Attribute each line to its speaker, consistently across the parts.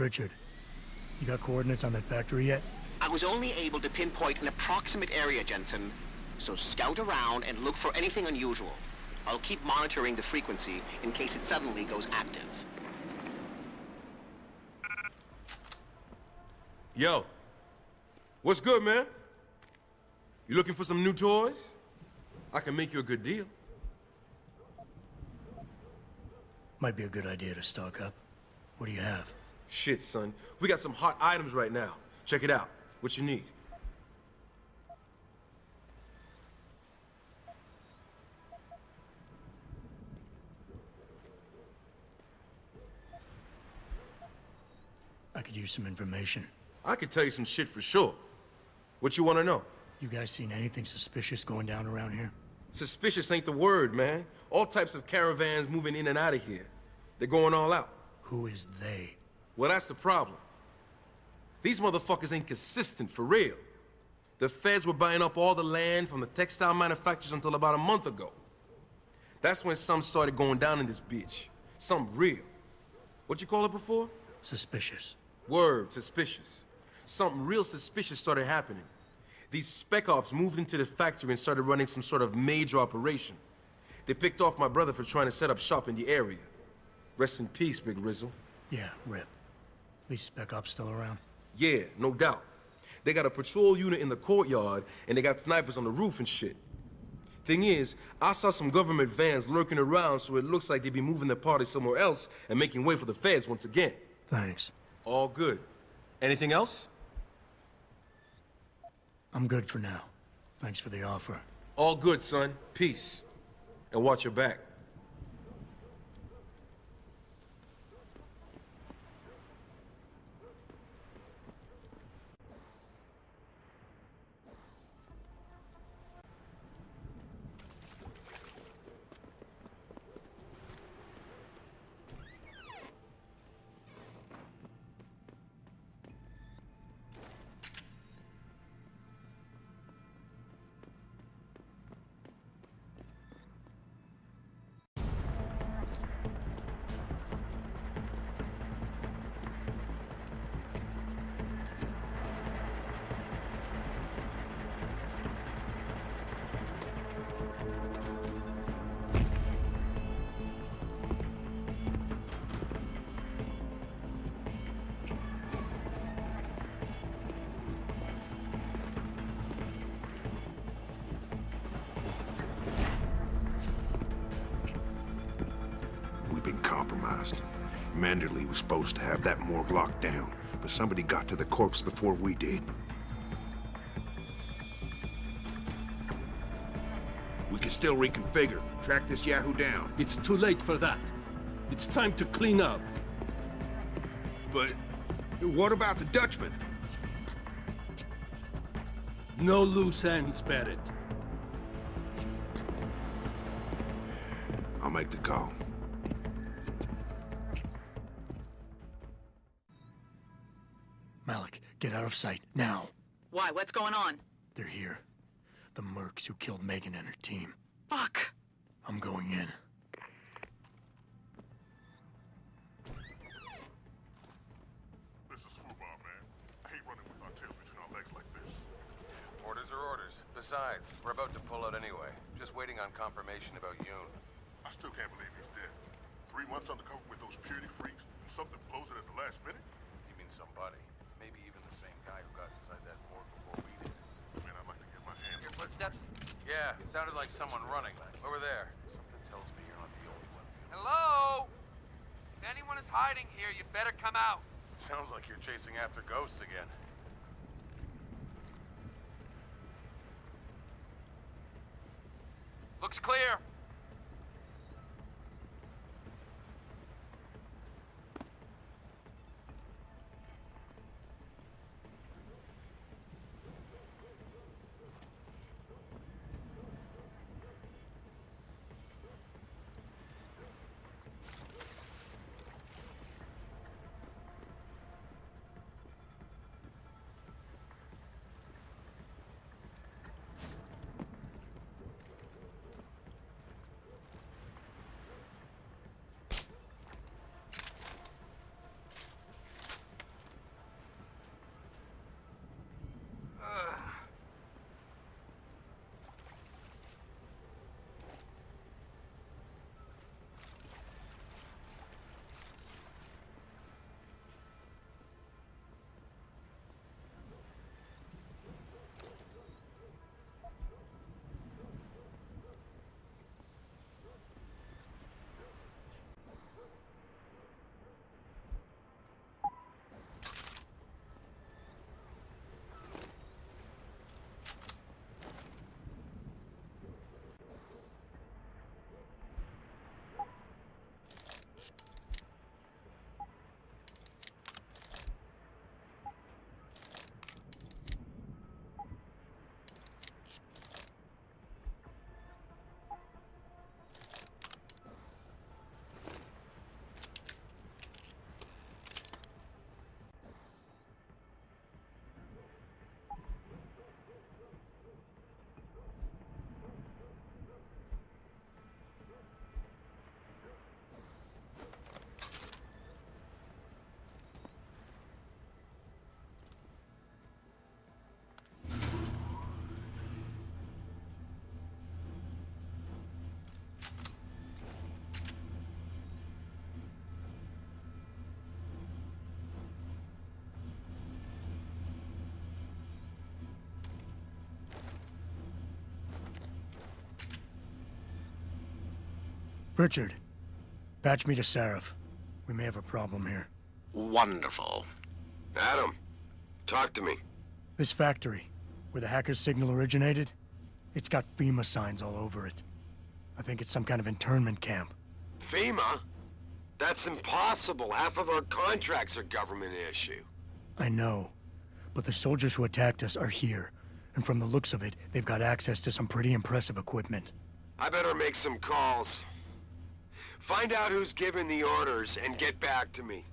Speaker 1: Richard, you got coordinates on that factory yet?
Speaker 2: I was only able to pinpoint an approximate area, Jensen. So scout around and look for anything unusual. I'll keep monitoring the frequency in case it suddenly goes active.
Speaker 3: Yo, what's good, man? You looking for some new toys? I can make you a good deal.
Speaker 1: Might be a good idea to stock up. What do you have?
Speaker 3: Shit, son. We got some hot items right now. Check it out. What you need?
Speaker 1: I could use some information.
Speaker 3: I could tell you some shit for sure. What you want to know?
Speaker 1: You guys seen anything suspicious going down around here?
Speaker 3: Suspicious ain't the word, man. All types of caravans moving in and out of here. They're going all out.
Speaker 1: Who is they?
Speaker 3: Well, that's the problem. These motherfuckers ain't consistent, for real. The feds were buying up all the land from the textile manufacturers until about a month ago. That's when some started going down in this bitch. Some real. What you call it before?
Speaker 1: Suspicious.
Speaker 3: Word, suspicious. Something real suspicious started happening. These spec ops moved into the factory and started running some sort of major operation. They picked off my brother for trying to set up shop in the area. Rest in peace, Big Rizzle.
Speaker 1: Yeah, rip. These spec ops still around?
Speaker 3: Yeah, no doubt. They got a patrol unit in the courtyard, and they got snipers on the roof and shit. Thing is, I saw some government vans lurking around, so it looks like they be moving their party somewhere else and making way for the feds once again.
Speaker 1: Thanks.
Speaker 3: All good. Anything else?
Speaker 1: I'm good for now. Thanks for the offer.
Speaker 3: All good, son. Peace. And watch your back.
Speaker 4: Been compromised. Manderley was supposed to have that morgue locked down, but somebody got to the corpse before we did. We can still reconfigure, track this Yahoo down.
Speaker 5: It's too late for that. It's time to clean up.
Speaker 4: But what about the Dutchman?
Speaker 5: No loose ends, Barrett.
Speaker 4: I'll make the call.
Speaker 1: Malik, get out of sight, now.
Speaker 6: Why? What's going on?
Speaker 1: They're here. The mercs who killed Megan and her team.
Speaker 6: Fuck!
Speaker 1: I'm going in.
Speaker 7: This is football, man. I hate running with our tails between our legs like this.
Speaker 8: Orders are orders. Besides, we're about to pull out anyway. Just waiting on confirmation about Yoon.
Speaker 7: I still can't believe he's dead. 3 months undercover with those purity freaks, and something blows it at the last minute?
Speaker 8: You mean somebody? Maybe even the same guy who got inside that morgue before we did.
Speaker 7: Man, I'd like to get my hands
Speaker 8: Your footsteps? Yeah, it sounded like someone running. Over there. Something tells me you're not the only one feeling.
Speaker 9: Hello? If anyone is hiding here, you better come out.
Speaker 8: Sounds like you're chasing after ghosts again.
Speaker 9: Looks clear.
Speaker 1: Richard, patch me to Seraph. We may have a problem here.
Speaker 2: Wonderful.
Speaker 6: Adam, talk to me.
Speaker 1: This factory, where the hacker's signal originated, it's got FEMA signs all over it. I think it's some kind of internment camp.
Speaker 6: FEMA? That's impossible. Half of our contracts are government issue.
Speaker 1: I know, but the soldiers who attacked us are here, and from the looks of it, they've got access to some pretty impressive equipment.
Speaker 6: I better make some calls. Find out who's giving the orders and get back to me.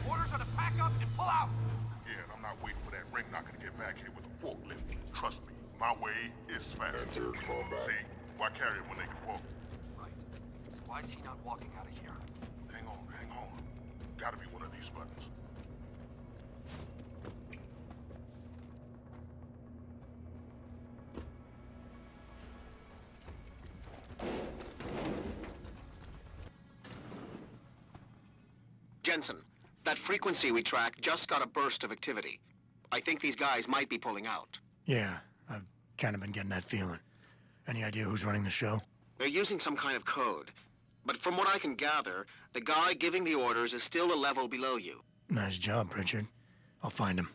Speaker 9: Orders are to pack up and pull out.
Speaker 7: Yeah, and I'm not waiting for that ring knocker to get back here with a forklift. Trust me, my way is fast. See, why carry him when they can walk?
Speaker 9: Right. So why is he not walking out of here?
Speaker 7: Hang on, hang on. Gotta be one of these buttons.
Speaker 2: Jensen, that frequency we tracked just got a burst of activity. I think these guys might be pulling out.
Speaker 1: Yeah, I've kind of been getting that feeling. Any idea who's running the show?
Speaker 2: They're using some kind of code. But from what I can gather, the guy giving the orders is still a level below you.
Speaker 1: Nice job, Richard. I'll find him.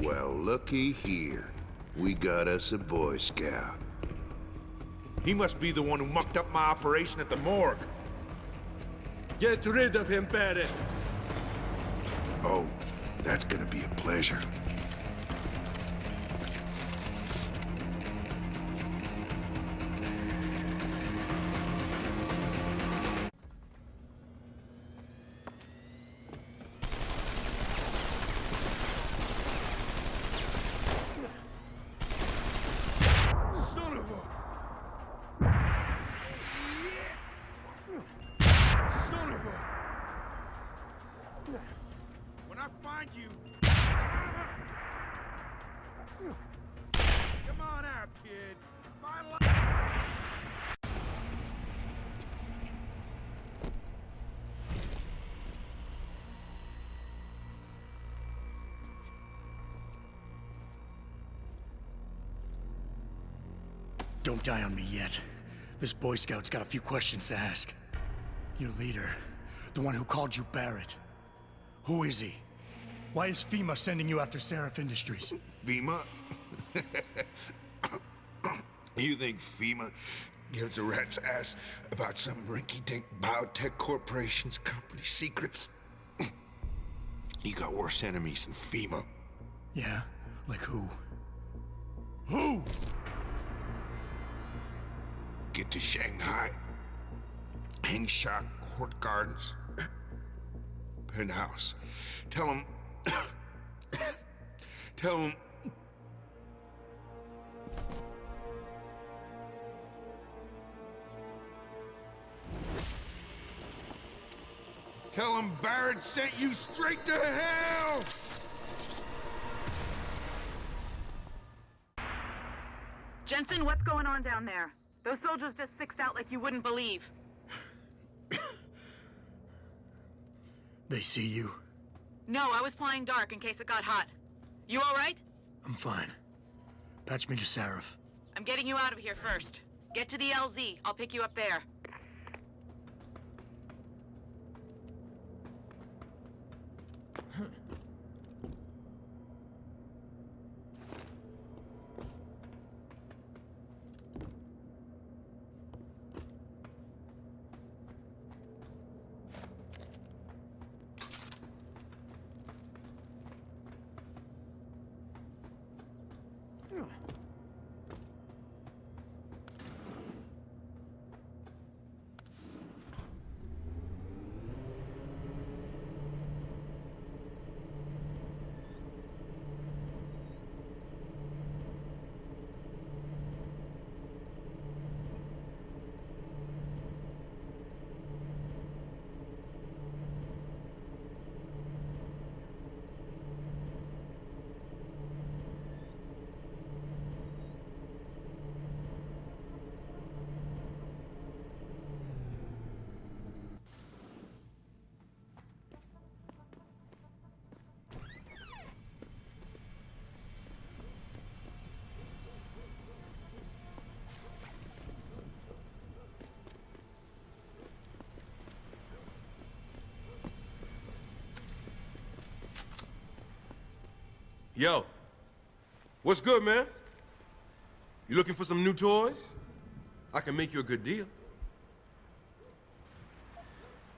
Speaker 4: Well, looky here. We got us a Boy Scout.
Speaker 10: He must be the one who mucked up my operation at the morgue.
Speaker 5: Get rid of him, Barrett.
Speaker 4: Oh, that's gonna be a pleasure.
Speaker 10: When I find you... Come on out, kid.
Speaker 1: Don't die on me yet. This Boy Scout's got a few questions to ask. Your leader, the one who called you Barrett. Who is he? Why is FEMA sending you after Seraph Industries?
Speaker 4: FEMA? You think FEMA gives a rat's ass about some rinky-dink biotech corporation's company secrets? You got worse enemies than FEMA.
Speaker 1: Yeah? Like who? Who?
Speaker 4: Get to Shanghai. Hengsha Court Gardens. Penthouse. Tell him... Tell him... Tell him Barrett sent you straight to hell!
Speaker 11: Jensen, what's going on down there? Those soldiers just sixed out like you wouldn't believe.
Speaker 1: They see you?
Speaker 11: No, I was flying dark in case it got hot. You all right?
Speaker 1: I'm fine. Patch me to Seraph.
Speaker 11: I'm getting you out of here first. Get to the LZ. I'll pick you up there.
Speaker 3: Yo, what's good, man? You looking for some new toys? I can make you a good deal.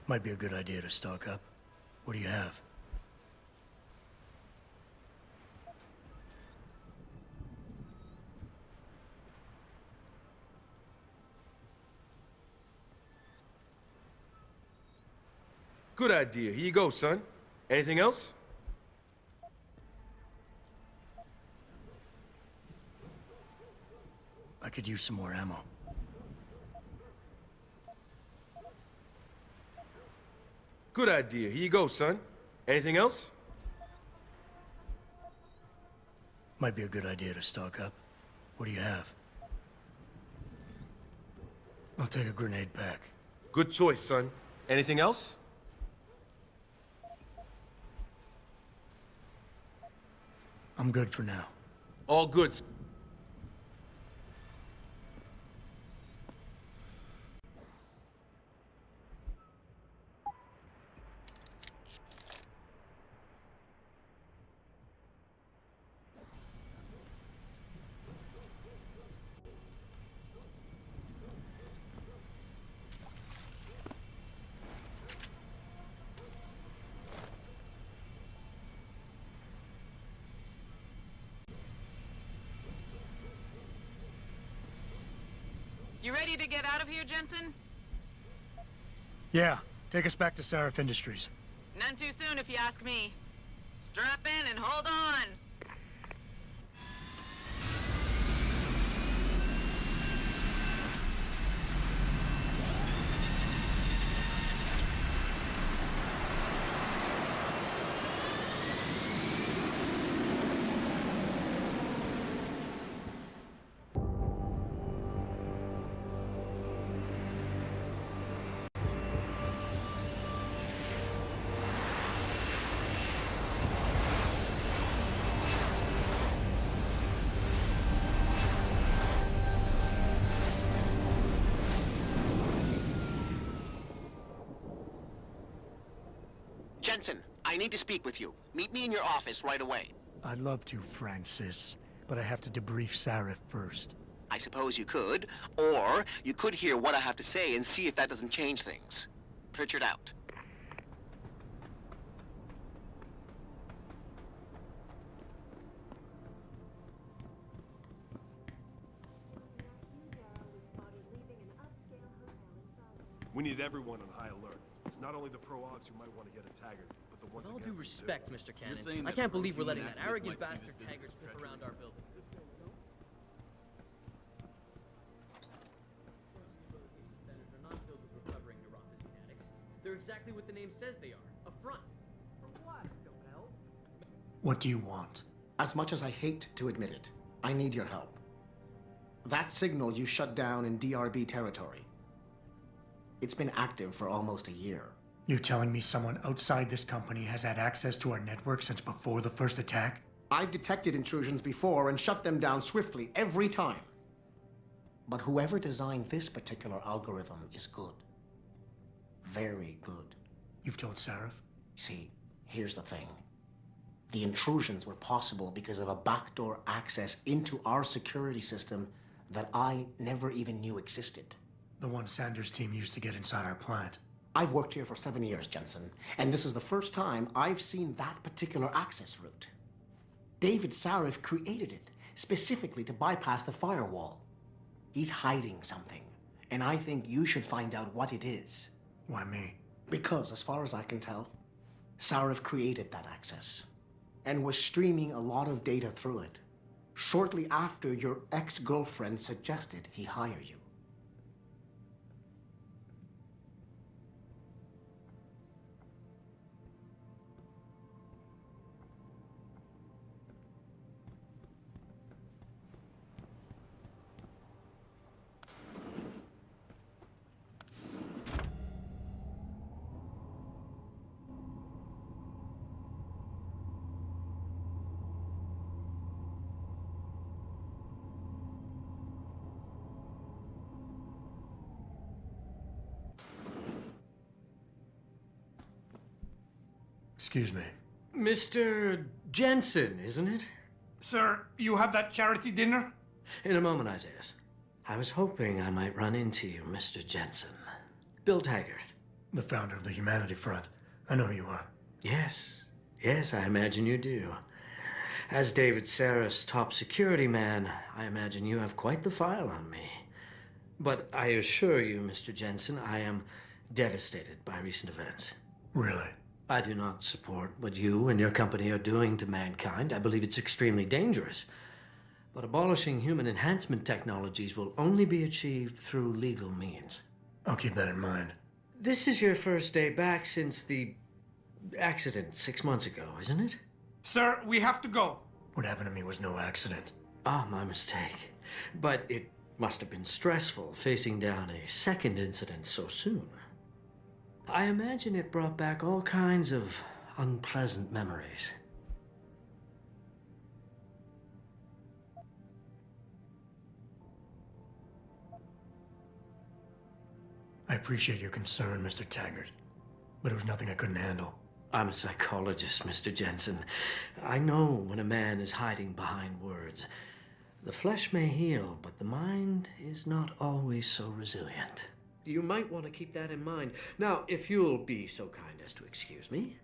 Speaker 1: Might be a good idea to stock up. What do you have?
Speaker 3: Good idea. Here you go, son. Anything else?
Speaker 1: I could use some more ammo.
Speaker 3: Good idea. Here you go, son. Anything else?
Speaker 1: Might be a good idea to stock up. What do you have? I'll take a grenade pack.
Speaker 3: Good choice, son. Anything else?
Speaker 1: I'm good for now.
Speaker 3: All good.
Speaker 11: You ready to get out of here, Jensen?
Speaker 1: Yeah, take us back to Seraph Industries.
Speaker 11: None too soon, if you ask me. Strap in and hold on.
Speaker 2: Jensen, I need to speak with you. Meet me in your office right away.
Speaker 1: I'd love to, Francis, but I have to debrief Seraph first.
Speaker 2: I suppose you could, or you could hear what I have to say and see if that doesn't change things. Pritchard out.
Speaker 12: We need everyone on high alert. It's not only the pro-ogs who might want to get a Taggart, but the ones
Speaker 13: With all
Speaker 12: against
Speaker 13: due
Speaker 12: them,
Speaker 13: respect,
Speaker 12: too.
Speaker 13: Mr. Cannon, I can't believe we're letting that arrogant bastard Taggart sniff around our building. Centers are not filled with recovering neuropathy addicts. They're exactly what the name says they are. A front. For what, Capel?
Speaker 1: What do you want?
Speaker 14: As much as I hate to admit it, I need your help. That signal you shut down in DRB territory. It's been active for almost a year.
Speaker 1: You're telling me someone outside this company has had access to our network since before the first attack?
Speaker 14: I've detected intrusions before and shut them down swiftly every time. But whoever designed this particular algorithm is good. Very good.
Speaker 1: You've told Sarif?
Speaker 14: See, here's the thing. The intrusions were possible because of a backdoor access into our security system that I never even knew existed.
Speaker 1: The one Sanders' team used to get inside our plant.
Speaker 14: I've worked here for 7 years, Jensen, and this is the first time I've seen that particular access route. David Sarif created it specifically to bypass the firewall. He's hiding something, and I think you should find out what it is.
Speaker 1: Why me?
Speaker 14: Because, as far as I can tell, Sarif created that access and was streaming a lot of data through it shortly after your ex-girlfriend suggested he hire you.
Speaker 1: Excuse me.
Speaker 13: Mr. Jensen, isn't it?
Speaker 15: Sir, you have that charity dinner?
Speaker 13: In a moment, Isaiah. I was hoping I might run into you, Mr. Jensen. Bill Taggart.
Speaker 1: The founder of the Humanity Front. I know who you are.
Speaker 13: Yes. Yes, I imagine you do. As David Sarif's top security man, I imagine you have quite the file on me. But I assure you, Mr. Jensen, I am devastated by recent events.
Speaker 1: Really?
Speaker 13: I do not support what you and your company are doing to mankind. I believe it's extremely dangerous. But abolishing human enhancement technologies will only be achieved through legal means.
Speaker 1: I'll keep that in mind.
Speaker 13: This is your first day back since the accident 6 months ago, isn't it?
Speaker 15: Sir, we have to go.
Speaker 1: What happened to me was no accident.
Speaker 13: Ah, my mistake. But it must have been stressful facing down a second incident so soon. I imagine it brought back all kinds of unpleasant memories.
Speaker 1: I appreciate your concern, Mr. Taggart, but it was nothing I couldn't handle.
Speaker 13: I'm a psychologist, Mr. Jensen. I know when a man is hiding behind words. The flesh may heal, but the mind is not always so resilient. You might want to keep that in mind. Now, if you'll be so kind as to excuse me.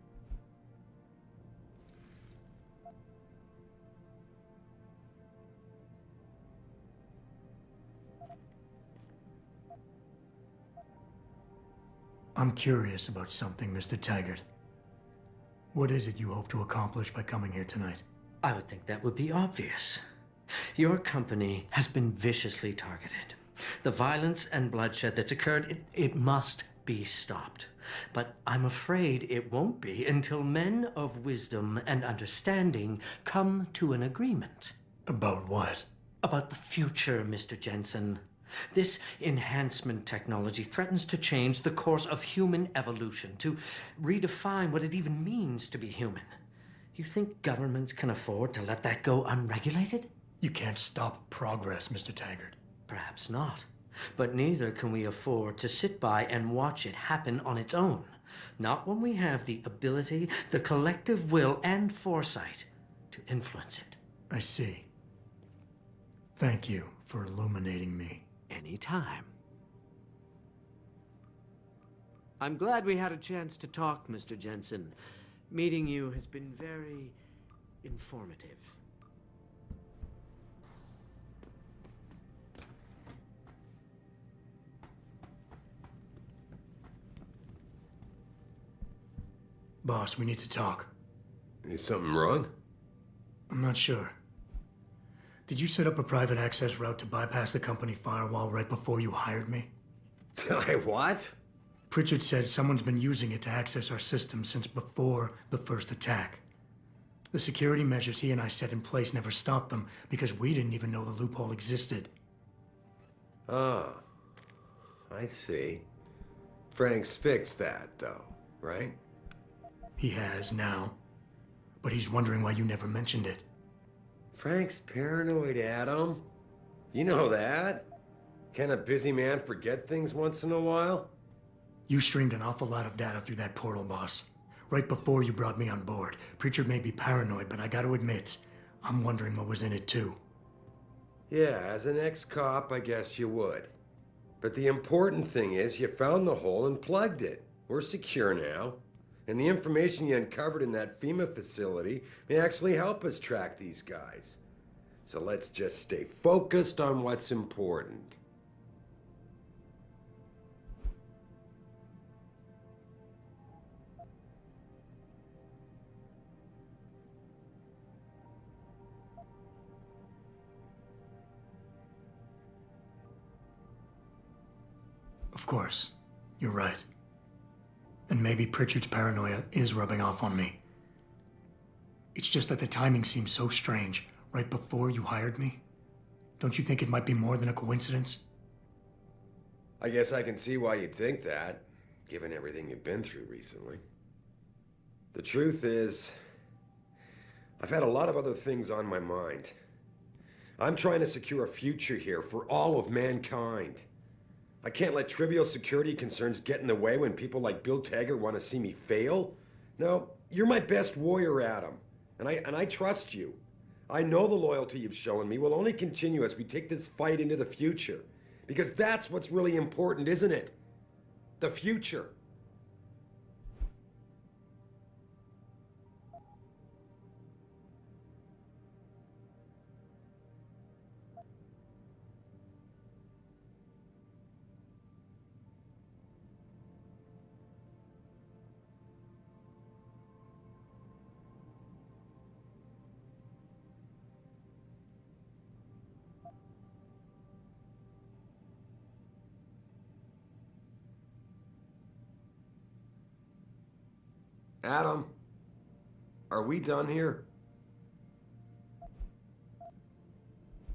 Speaker 1: I'm curious about something, Mr. Taggart. What is it you hope to accomplish by coming here tonight?
Speaker 13: I would think that would be obvious. Your company has been viciously targeted. The violence and bloodshed that's occurred, it must be stopped. But I'm afraid it won't be until men of wisdom and understanding come to an agreement.
Speaker 1: About what?
Speaker 13: About the future, Mr. Jensen. This enhancement technology threatens to change the course of human evolution, to redefine what it even means to be human. You think governments can afford to let that go unregulated?
Speaker 1: You can't stop progress, Mr. Taggart.
Speaker 13: Perhaps not. But neither can we afford to sit by and watch it happen on its own. Not when we have the ability, the collective will, and foresight to influence it.
Speaker 1: I see. Thank you for illuminating me.
Speaker 13: Anytime. I'm glad we had a chance to talk, Mr. Jensen. Meeting you has been very informative.
Speaker 1: Boss, we need to talk.
Speaker 6: Is something wrong?
Speaker 1: I'm not sure. Did you set up a private access route to bypass the company firewall right before you hired me?
Speaker 6: I what?
Speaker 1: Pritchard said someone's been using it to access our system since before the first attack. The security measures he and I set in place never stopped them because we didn't even know the loophole existed.
Speaker 6: Oh, I see. Frank's fixed that, though, right?
Speaker 1: He has now, but he's wondering why you never mentioned it.
Speaker 6: Frank's paranoid, Adam. You know that. Can a busy man forget things once in a while?
Speaker 1: You streamed an awful lot of data through that portal, boss. Right before you brought me on board. Pritchard may be paranoid, but I gotta admit, I'm wondering what was in it too.
Speaker 6: Yeah, as an ex-cop, I guess you would. But the important thing is you found the hole and plugged it. We're secure now. And the information you uncovered in that FEMA facility may actually help us track these guys. So let's just stay focused on what's important.
Speaker 1: Of course, you're right. And maybe Pritchard's paranoia is rubbing off on me. It's just that the timing seems so strange, right before you hired me. Don't you think it might be more than a coincidence?
Speaker 6: I guess I can see why you'd think that, given everything you've been through recently. The truth is, I've had a lot of other things on my mind. I'm trying to secure a future here for all of mankind. I can't let trivial security concerns get in the way when people like Bill Taggart want to see me fail. No, you're my best warrior, Adam, and I trust you. I know the loyalty you've shown me will only continue as we take this fight into the future, because that's what's really important, isn't it? The future. Adam, are we done here?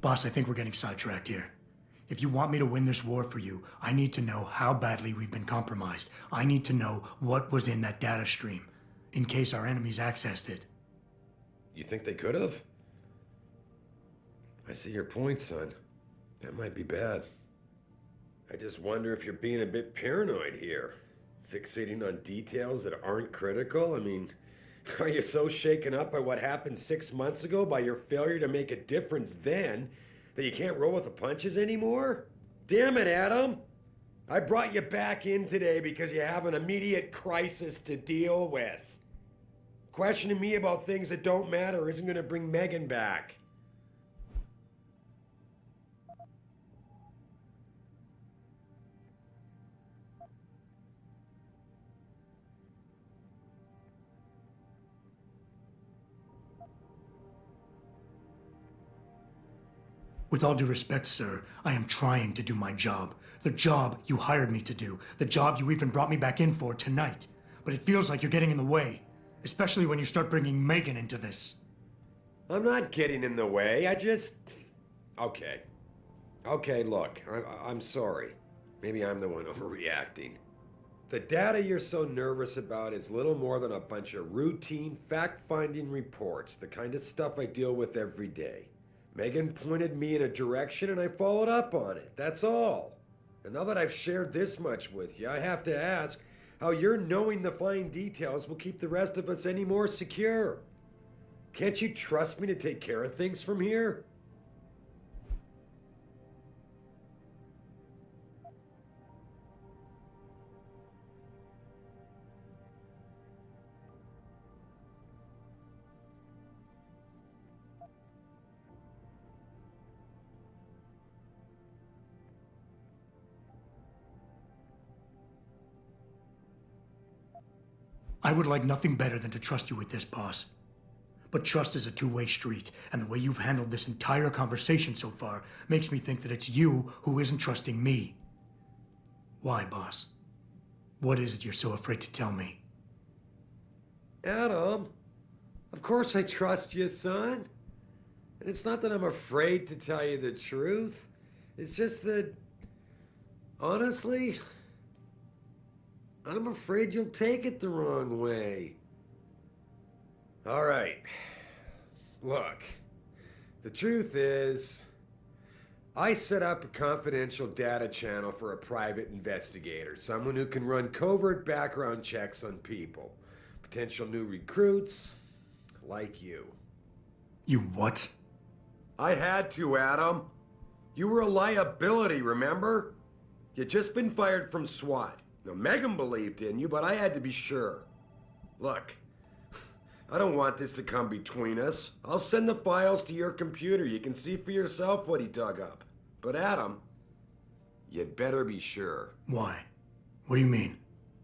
Speaker 1: Boss, I think we're getting sidetracked here. If you want me to win this war for you, I need to know how badly we've been compromised. I need to know what was in that data stream, in case our enemies accessed it.
Speaker 6: You think they could have? I see your point, son. That might be bad. I just wonder if you're being a bit paranoid here. Fixating on details that aren't critical? I mean, are you so shaken up by what happened 6 months ago, by your failure to make a difference then, that you can't roll with the punches anymore? Damn it, Adam! I brought you back in today because you have an immediate crisis to deal with. Questioning me about things that don't matter isn't going to bring Megan back.
Speaker 1: With all due respect, sir, I am trying to do my job. The job you hired me to do. The job you even brought me back in for tonight. But it feels like you're getting in the way. Especially when you start bringing Megan into this.
Speaker 6: I'm not getting in the way, I just... Okay, look, I'm sorry. Maybe I'm the one overreacting. The data you're so nervous about is little more than a bunch of routine, fact-finding reports, the kind of stuff I deal with every day. Megan pointed me in a direction and I followed up on it, that's all. And now that I've shared this much with you, I have to ask how your knowing the fine details will keep the rest of us any more secure. Can't you trust me to take care of things from here?
Speaker 1: I would like nothing better than to trust you with this, boss. But trust is a two-way street, and the way you've handled this entire conversation so far makes me think that it's you who isn't trusting me. Why, boss? What is it you're so afraid to tell me?
Speaker 6: Adam, of course I trust you, son. And it's not that I'm afraid to tell you the truth. It's just that, honestly, I'm afraid you'll take it the wrong way. All right. Look, the truth is, I set up a confidential data channel for a private investigator, someone who can run covert background checks on people, potential new recruits, like you.
Speaker 1: You what?
Speaker 6: I had to, Adam. You were a liability, remember? You'd just been fired from SWAT. Now, Megan believed in you, but I had to be sure. Look, I don't want this to come between us. I'll send the files to your computer. You can see for yourself what he dug up. But Adam, you'd better be sure.
Speaker 1: Why? What do you mean?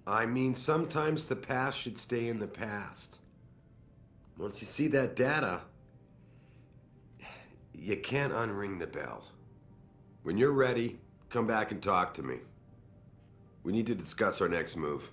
Speaker 6: I mean, sometimes the past should stay in the past. Once you see that data, you can't unring the bell. When you're ready, come back and talk to me. We need to discuss our next move.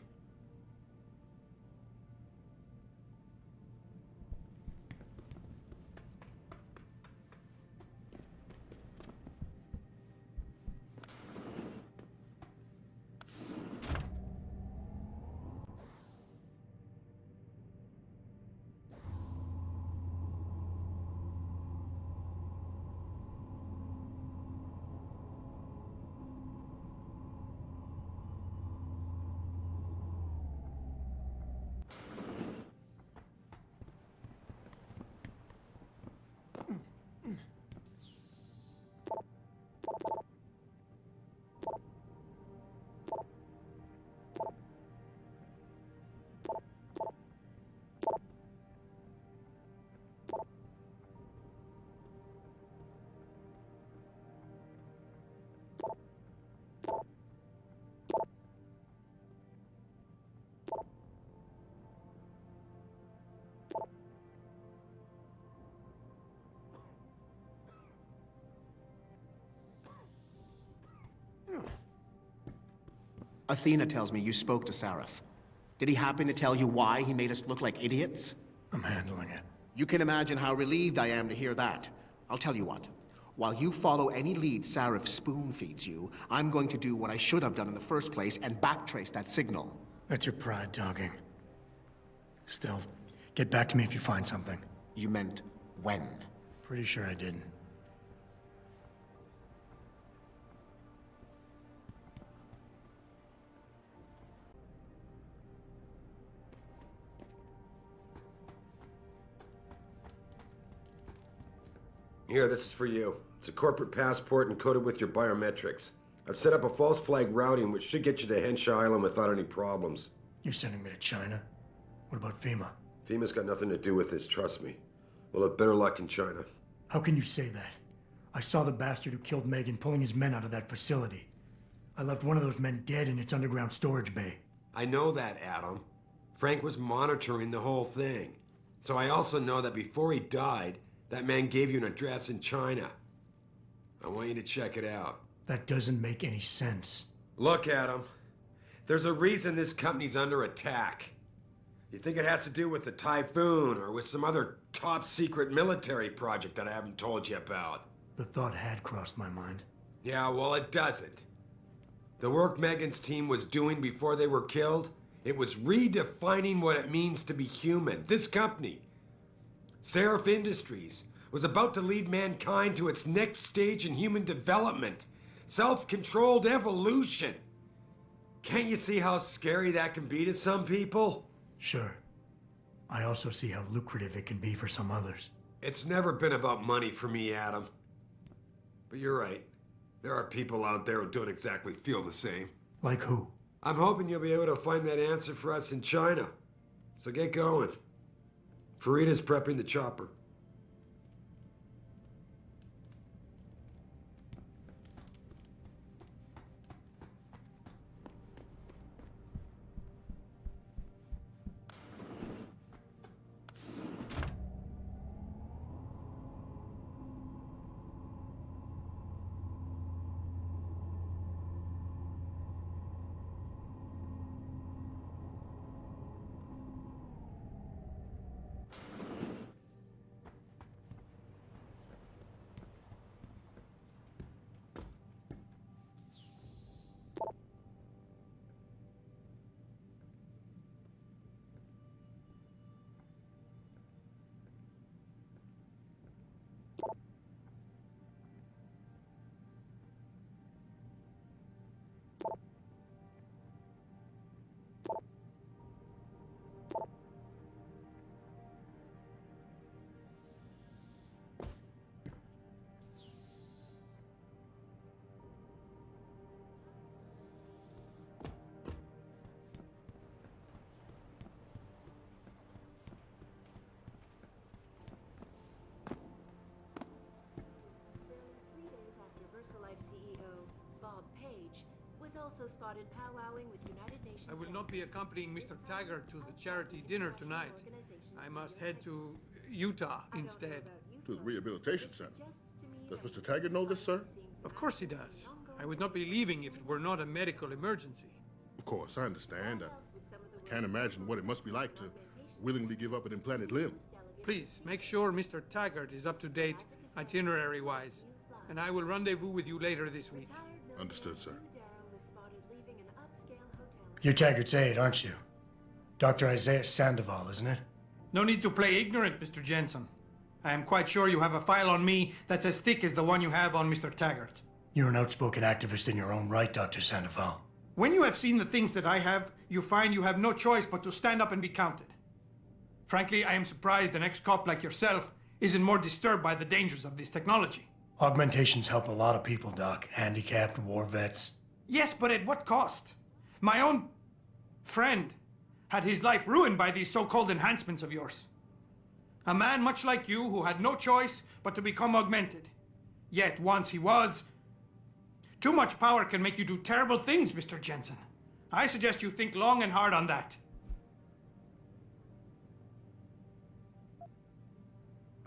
Speaker 14: Athena tells me you spoke to Sarif. Did he happen to tell you why he made us look like idiots?
Speaker 1: I'm handling it.
Speaker 14: You can imagine how relieved I am to hear that. I'll tell you what. While you follow any lead Sarif spoon-feeds you, I'm going to do what I should have done in the first place and backtrace that signal.
Speaker 1: That's your pride talking. Still, get back to me if you find something.
Speaker 14: You meant when?
Speaker 1: Pretty sure I didn't.
Speaker 6: Here, this is for you. It's a corporate passport encoded with your biometrics. I've set up a false flag routing which should get you to Henshaw Island without any problems.
Speaker 1: You're sending me to China? What about FEMA?
Speaker 6: FEMA's got nothing to do with this, trust me. We'll have better luck in China.
Speaker 1: How can you say that? I saw the bastard who killed Megan pulling his men out of that facility. I left one of those men dead in its underground storage bay.
Speaker 6: I know that, Adam. Frank was monitoring the whole thing. So I also know that before he died, that man gave you an address in China. I want you to check it out.
Speaker 1: That doesn't make any sense.
Speaker 6: Look, Adam. There's a reason this company's under attack. You think it has to do with the Typhoon or with some other top-secret military project that I haven't told you about?
Speaker 1: The thought had crossed my mind.
Speaker 6: Yeah, well, it doesn't. The work Megan's team was doing before they were killed, it was redefining what it means to be human. This company, Seraph Industries, was about to lead mankind to its next stage in human development. Self-controlled evolution. Can't you see how scary that can be to some people?
Speaker 1: Sure. I also see how lucrative it can be for some others.
Speaker 6: It's never been about money for me, Adam. But you're right. There are people out there who don't exactly feel the same.
Speaker 1: Like who?
Speaker 6: I'm hoping you'll be able to find that answer for us in China. So get going. Farida's prepping the chopper.
Speaker 16: Also spotted powwowing with United Nations.
Speaker 15: I will not be accompanying Mr. Taggart to the charity dinner tonight. I must head to Utah instead.
Speaker 17: To the rehabilitation center. Does Mr. Taggart know this, sir?
Speaker 15: Of course he does. I would not be leaving if it were not a medical emergency.
Speaker 17: Of course, I understand. I can't imagine what it must be like to willingly give up an implanted limb.
Speaker 15: Please, make sure Mr. Taggart is up to date itinerary-wise, and I will rendezvous with you later this week.
Speaker 17: Understood, sir.
Speaker 1: You're Taggart's aide, aren't you? Dr. Isaiah Sandoval, isn't it?
Speaker 15: No need to play ignorant, Mr. Jensen. I am quite sure you have a file on me that's as thick as the one you have on Mr. Taggart.
Speaker 1: You're an outspoken activist in your own right, Dr. Sandoval.
Speaker 15: When you have seen the things that I have, you find you have no choice but to stand up and be counted. Frankly, I am surprised an ex-cop like yourself isn't more disturbed by the dangers of this technology.
Speaker 1: Augmentations help a lot of people, Doc. Handicapped, war vets.
Speaker 15: Yes, but at what cost? My own friend had his life ruined by these so-called enhancements of yours. A man much like you who had no choice but to become augmented. Yet once he was... Too much power can make you do terrible things, Mr. Jensen. I suggest you think long and hard on that.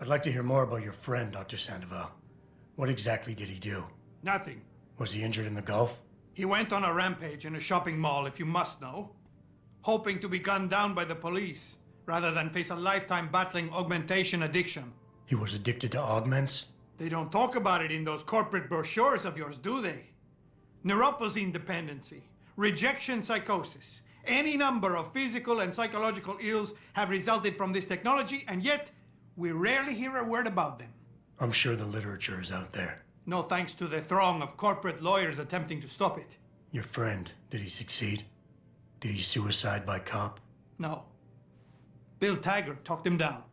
Speaker 1: I'd like to hear more about your friend, Dr. Sandoval. What exactly did he do?
Speaker 15: Nothing.
Speaker 1: Was he injured in the Gulf?
Speaker 15: He went on a rampage in a shopping mall, if you must know. Hoping to be gunned down by the police, rather than face a lifetime battling augmentation addiction.
Speaker 1: He was addicted to augments?
Speaker 15: They don't talk about it in those corporate brochures of yours, do they? Neuroposine dependency, rejection psychosis, any number of physical and psychological ills have resulted from this technology, and yet we rarely hear a word about them.
Speaker 1: I'm sure the literature is out there.
Speaker 15: No thanks to the throng of corporate lawyers attempting to stop it.
Speaker 1: Your friend, did he succeed? Did he suicide by cop?
Speaker 15: No. Bill Taggart talked him down.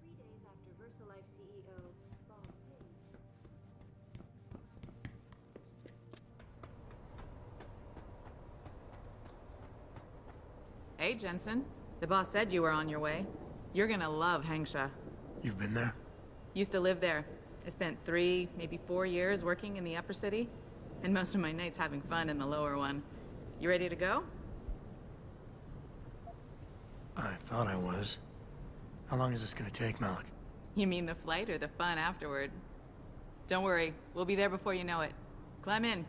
Speaker 16: 3 days after VersaLife CEO Bob Page.
Speaker 11: Hey, Jensen. The boss said you were on your way. You're gonna love Hangsha.
Speaker 1: You've been there?
Speaker 11: Used to live there. I spent 3, maybe 4 years working in the upper city, and most of my nights having fun in the lower one. You ready to go?
Speaker 1: I thought I was. How long is this gonna take, Malik?
Speaker 11: You mean the flight or the fun afterward? Don't worry, we'll be there before you know it. Climb in.